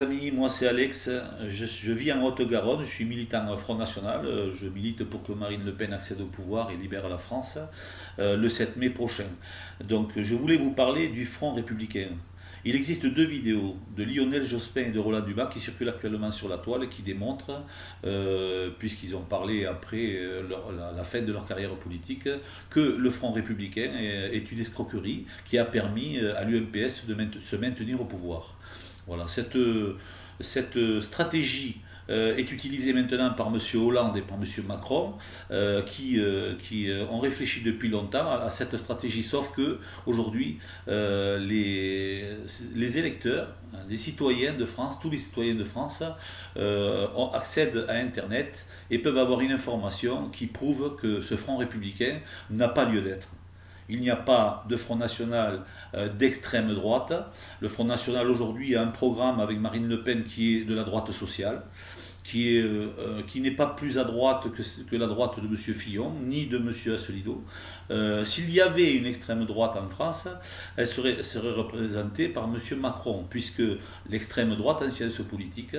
Amis, moi c'est Alex, je vis en Haute-Garonne, je suis militant Front National, je milite pour que Marine Le Pen accède au pouvoir et libère la France le 7 mai prochain. Donc je voulais vous parler du Front républicain. Il existe deux vidéos de Lionel Jospin et de Roland Dumas qui circulent actuellement sur la toile et qui démontrent, puisqu'ils ont parlé après la fin de leur carrière politique, que le Front républicain est une escroquerie qui a permis à l'UMPS de se maintenir au pouvoir. Voilà, cette stratégie est utilisée maintenant par M. Hollande et par M. Macron, qui ont réfléchi depuis longtemps à cette stratégie, sauf que aujourd'hui, les électeurs, les citoyens de France, tous les citoyens de France, accèdent à Internet et peuvent avoir une information qui prouve que ce Front républicain n'a pas lieu d'être. Il n'y a pas de Front National d'extrême droite. Le Front National aujourd'hui a un programme avec Marine Le Pen qui est de la droite sociale, qui n'est pas plus à droite que la droite de M. Fillon, ni de M. Asselineau. S'il y avait une extrême droite en France, elle serait représentée par M. Macron, puisque l'extrême droite en sciences politiques,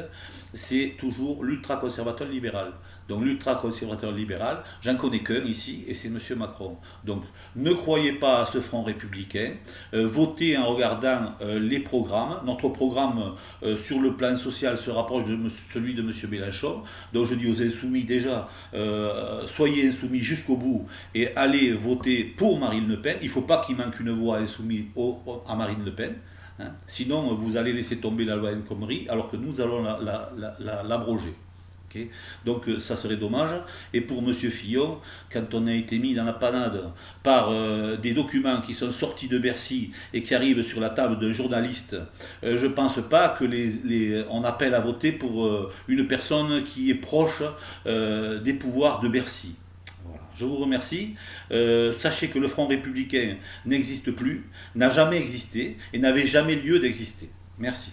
c'est toujours l'ultra-conservateur libéral. Donc l'ultra-conservateur libéral, j'en connais qu'un ici, et c'est M. Macron. Donc ne croyez pas à ce Front républicain, votez en regardant les programmes. Notre programme sur le plan social se rapproche de celui de M. Mélenchon. Donc je dis aux insoumis déjà, soyez insoumis jusqu'au bout et allez voter pour Marine Le Pen. Il ne faut pas qu'il manque une voix insoumise à Marine Le Pen. Hein. Sinon, vous allez laisser tomber la loi El Khomri, alors que nous allons l'abroger. Okay. Donc ça serait dommage. Et pour M. Fillon, quand on a été mis dans la panade par des documents qui sont sortis de Bercy et qui arrivent sur la table d'un journaliste, je ne pense pas que on appelle à voter pour une personne qui est proche des pouvoirs de Bercy. Voilà. Je vous remercie. Sachez que le Front républicain n'existe plus, n'a jamais existé et n'avait jamais lieu d'exister. Merci.